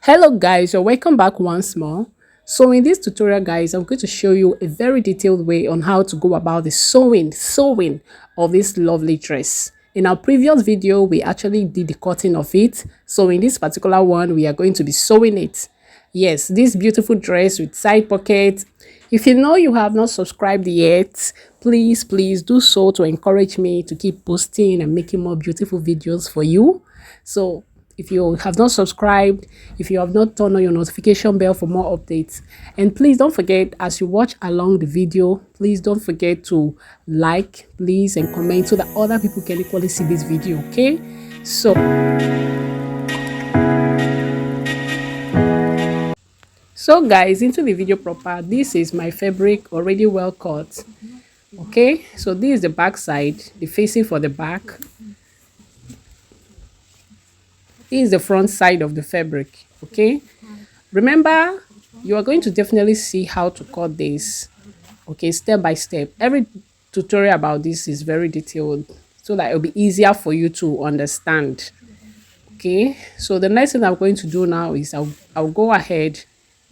Hello guys, you're welcome back once more. So in this tutorial guys, I'm going to show you a very detailed way on how to go about the sewing of this lovely dress. In our previous video, we actually did the cutting of it. So in this particular one, we are going to be sewing it. Yes, this beautiful dress with side pockets. If you know you have not subscribed yet, please do so to encourage me to keep posting and making more beautiful videos for you. So if you have not subscribed, if you have not turned on your notification bell for more updates, and please don't forget, as you watch along the video, please don't forget to like, please, and comment so that other people can equally see this video. Okay, so guys, into the video proper. This is my fabric already well cut. Okay, so this is the back side, the facing for the back. This is the front side of the fabric. Okay, remember, you are going to definitely see how to cut this, okay, step by step. Every tutorial about this is very detailed so that it'll be easier for you to understand. Okay, so the next thing I'm going to do now is I'll go ahead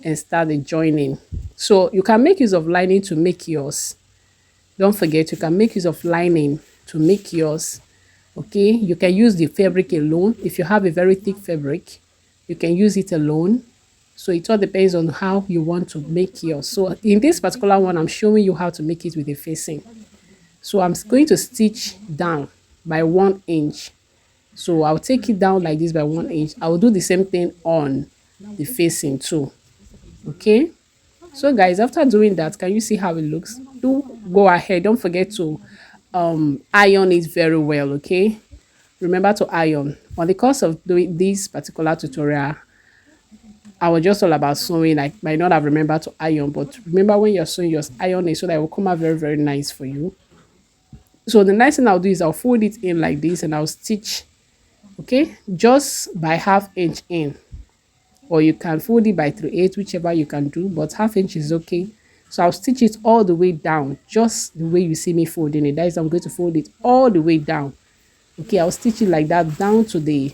and start the joining. So you can make use of lining to make yours. Don't forget, you can make use of lining to make yours. Okay, you can use the fabric alone. If you have a very thick fabric, you can use it alone. So it all depends on how you want to make yours. So in this particular one, I'm showing you how to make it with the facing. So I'm going to stitch down by 1 inch. So I'll take it down like this by 1 inch. I'll do the same thing on the facing too. Okay, so guys, after doing that, can you see how it looks? Do go ahead, don't forget to iron it very well. Okay, remember to iron. On the course of doing this particular tutorial, I was just all about sewing. I might not have remembered to iron, but remember, when you're sewing, just iron it so that it will come out very nice for you. So the next thing I'll do is I'll fold it in like this and I'll stitch, okay, just by ½ inch in, or you can fold it by 3/8, whichever you can do, but ½ inch is okay. So I'll stitch it all the way down, just the way you see me folding it. That is, I'm going to fold it all the way down. Okay, I'll stitch it like that down to the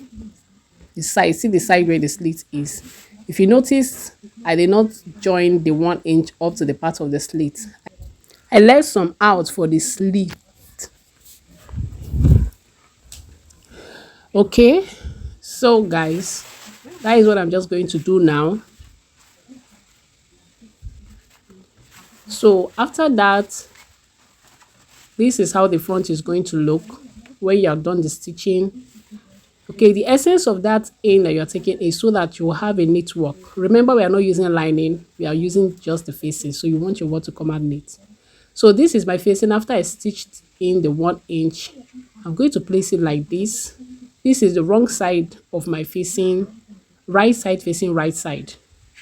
side. See the side where the slit is. If you notice, I did not join the 1 inch up to the part of the slit. I left some out for the slit. Okay, so guys, that is what I'm just going to do now. So after that, this is how the front is going to look when you have done the stitching. Okay, the essence of that in that you're taking is so that you will have a neat work. Remember, we are not using lining, we are using just the facing, so you want your work to come out neat. So this is my facing. After I stitched in the 1 inch, I'm going to place it like this. This is the wrong side of my facing, right side facing right side.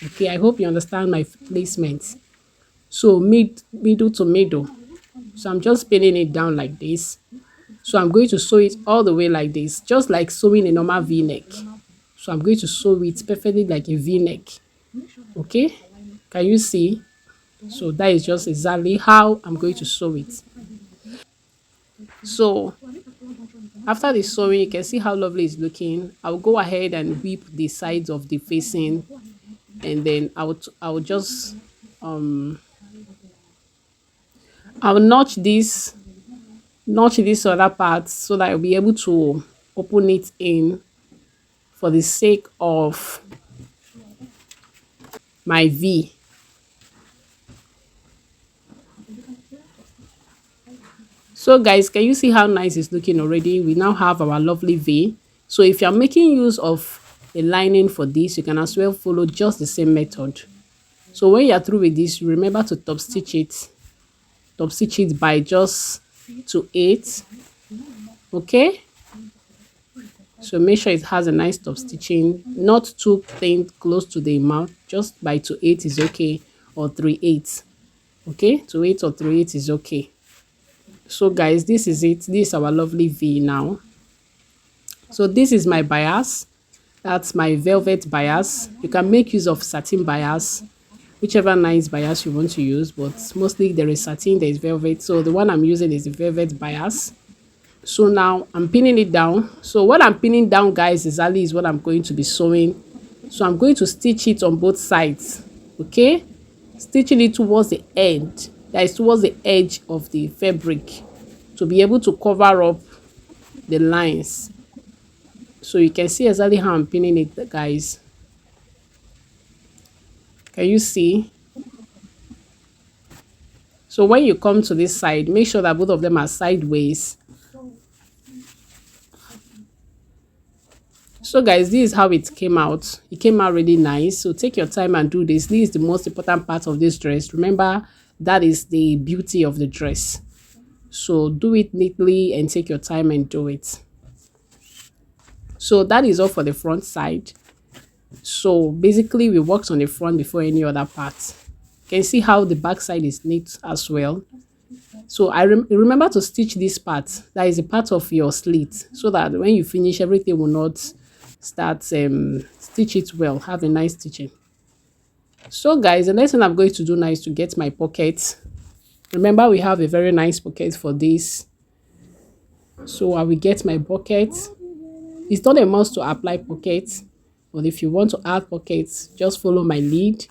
Okay, I hope you understand my placement. So middle to middle. So I'm just pinning it down like this. So I'm going to sew it all the way like this, just like sewing a normal v-neck. So I'm going to sew it perfectly like a v-neck. Okay, can you see? So that is just exactly how I'm going to sew it. So after the sewing, you can see how lovely it's looking. I'll go ahead and whip the sides of the facing, and then I'll just I'll notch this other part so that I'll be able to open it in for the sake of my V. So guys, can you see how nice it's looking already? We now have our lovely V. So if you're making use of a lining for this, you can as well follow just the same method. So when you're through with this, remember to top stitch it by just 2/8. Okay, so make sure it has a nice top stitching, not too thin close to the mouth, just by 2/8 is okay, or 3/8. Okay, 2/8 or 3/8 is okay. So guys, this is it. This is our lovely V now. So this is my bias. That's my velvet bias. You can make use of satin bias, whichever nice bias you want to use, but mostly there is satin, there is velvet. So the one I'm using is the velvet bias. So now I'm pinning it down. So what I'm pinning down, guys, exactly is what I'm going to be sewing So I'm going to stitch it on both sides. Okay, stitching it towards the end, that is towards the edge of the fabric, to be able to cover up the lines. So you can see exactly how I'm pinning it, guys. Can you see? So when you come to this side, make sure that both of them are sideways. So guys, this is how it came out. It came out really nice. So take your time and do this. This is the most important part of this dress. Remember, that is the beauty of the dress. So do it neatly and take your time and do it. So that is all for the front side. So basically we worked on the front before any other part. You can see how the back side is neat as well. So remember to stitch this part, that is a part of your slit, so that when you finish, everything will not start stitch it well, have a nice stitching. So guys, the next thing I'm going to do now is to get my pocket. Remember, we have a very nice pocket for this. So I will get my pocket. It's not a must to apply pockets, but if you want to add pockets, just follow my lead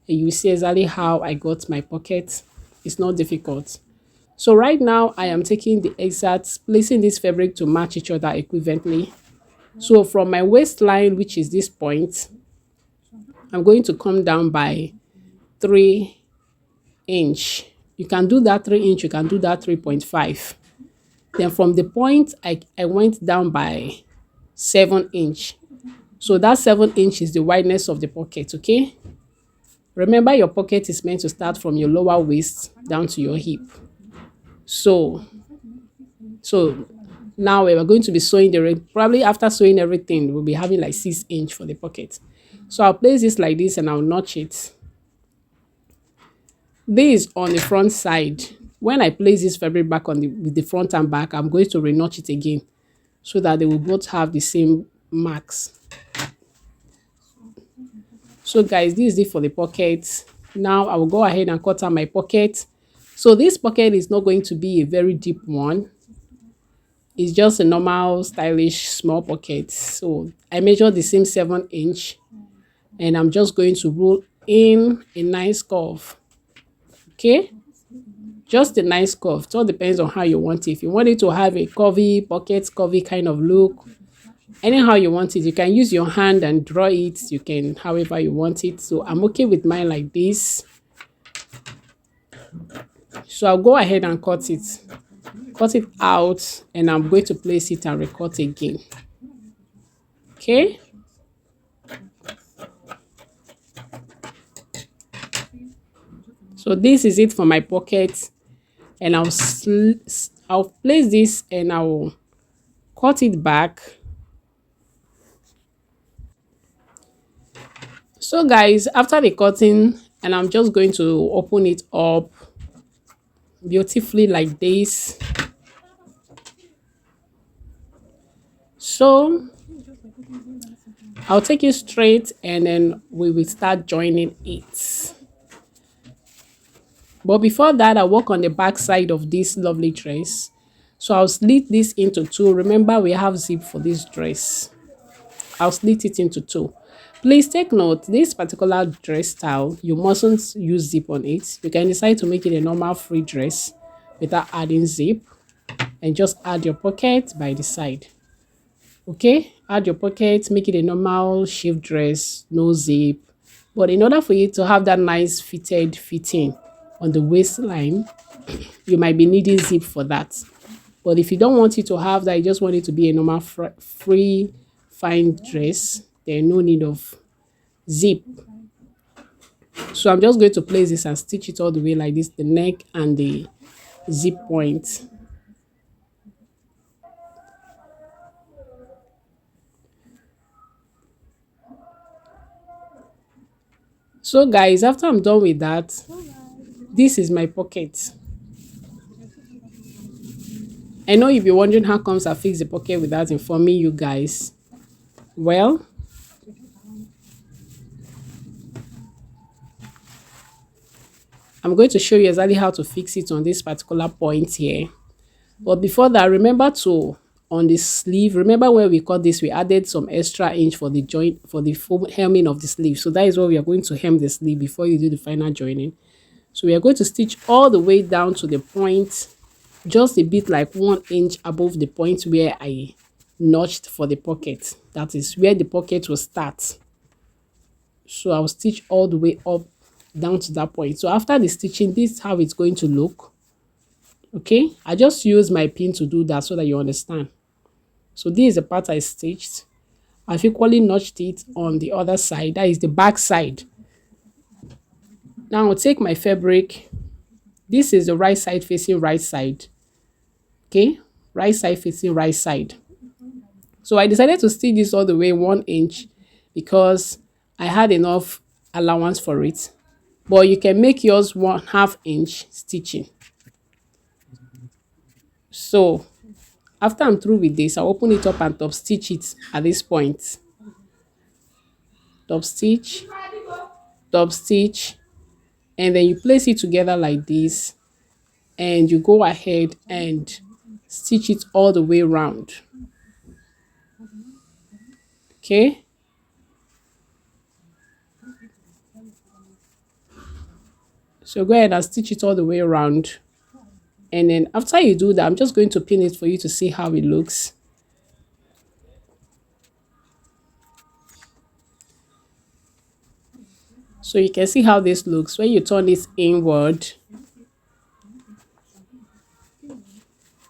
and you will see exactly how I got my pocket. It's not difficult. So right now I am taking the exact, placing this fabric to match each other equivalently. So from my waistline, which is this point, I'm going to come down by 3 inch. You can do that 3 inch, you can do that 3.5. Then from the point, I went down by 7 inch. So that 7 inch is the wideness of the pocket, okay? Remember, your pocket is meant to start from your lower waist down to your hip. So now we're going to be sewing probably after sewing everything, we'll be having like 6 inch for the pocket. So I'll place this like this and I'll notch it. This on the front side. When I place this fabric back on with the front and back, I'm going to re-notch it again so that they will both have the same marks. So guys, this is it for the pocket. Now I will go ahead and cut out my pocket. So this pocket is not going to be a very deep one. It's just a normal stylish small pocket. So I measured the same 7 inch and I'm just going to roll in a nice curve. Okay, just a nice curve. It all depends on how you want it. If you want it to have a curvy pocket, curvy kind of look, anyhow you want it, you can use your hand and draw it. You can however you want it. So I'm okay with mine like this. So I'll go ahead and cut it out, and I'm going to place it and recut again. Okay, so this is it for my pocket, and I'll place this and I'll cut it back. So guys, after the cutting, and I'm just going to open it up beautifully like this. So I'll take it straight and then we will start joining it. But before that, I'll work on the back side of this lovely dress. So I'll slit this into 2. Remember, we have zip for this dress. I'll slit it into 2. Please take note, this particular dress style, you mustn't use zip on it. You can decide to make it a normal free dress without adding zip, and just add your pocket by the side. Okay, add your pocket, make it a normal shift dress, no zip. But in order for you to have that nice fitting on the waistline, you might be needing zip for that. But if you don't want it to have that, you just want it to be a normal free fine dress, there's no need of zip. So I'm just going to place this and stitch it all the way like this, the neck and the zip point. So guys, after I'm done with that, this is my pocket. I know you'll be wondering how comes I fix the pocket without informing you guys. Well, I'm going to show you exactly how to fix it on this particular point here. But before that, remember to on the sleeve. Remember when we cut this, we added some extra inch for the joint, for the hemming of the sleeve. So that is what we are going to hem the sleeve before you do the final joining. So we are going to stitch all the way down to the point, just a bit like 1 inch above the point where I notched for the pocket. That is where the pocket will start. So I'll stitch all the way up down to that point. So after the stitching, this is how it's going to look. Okay, I just use my pin to do that so that you understand. So this is the part I stitched. I've equally notched it on the other side, that is the back side. Now I'll take my fabric. This is the right side facing right side. Okay, right side facing right side. So I decided to stitch this all the way 1 inch because I had enough allowance for it. But you can make yours 1/2 inch stitching. So after I'm through with this, I'll open it up and top stitch it at this point. Top stitch, and then you place it together like this, and you go ahead and stitch it all the way around. Okay. So go ahead and stitch it all the way around. And then after you do that, I'm just going to pin it for you to see how it looks. So you can see how this looks when you turn this inward.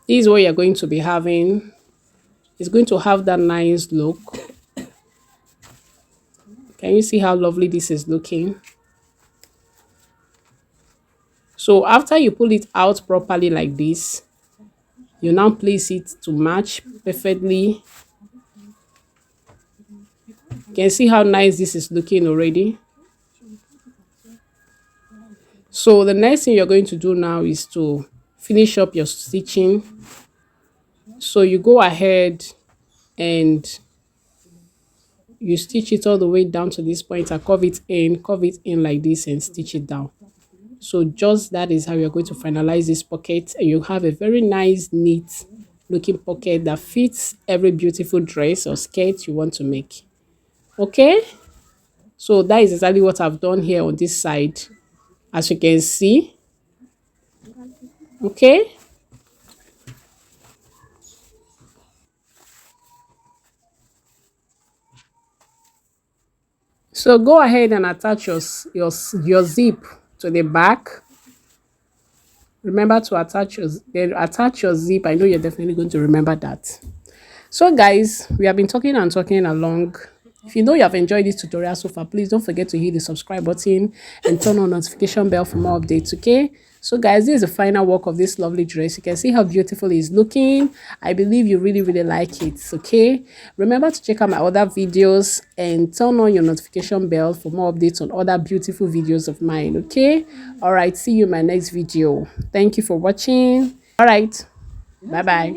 This is what you're going to be having. It's going to have that nice look. Can you see how lovely this is looking? So after you pull it out properly like this, you now place it to match perfectly. You can see how nice this is looking already. So the next thing you're going to do now is to finish up your stitching. So you go ahead and you stitch it all the way down to this point and curve it in like this and stitch it down. So just that is how you're going to finalize this pocket, and you have a very nice, neat looking pocket that fits every beautiful dress or skirt you want to make. Okay, so that is exactly what I've done here on this side, as you can see. Okay, so go ahead and attach your zip to the back. Remember to attach your zip. I know you're definitely going to remember that. So guys, we have been talking and talking along. If you know you have enjoyed this tutorial so far, please don't forget to hit the subscribe button and turn on notification bell for more updates. Okay, so guys, this is the final work of this lovely dress. You can see how beautiful it's looking. I believe you really like it. Okay, remember to check out my other videos and turn on your notification bell for more updates on other beautiful videos of mine. Okay, all right, see you in my next video. Thank you for watching. All right, bye.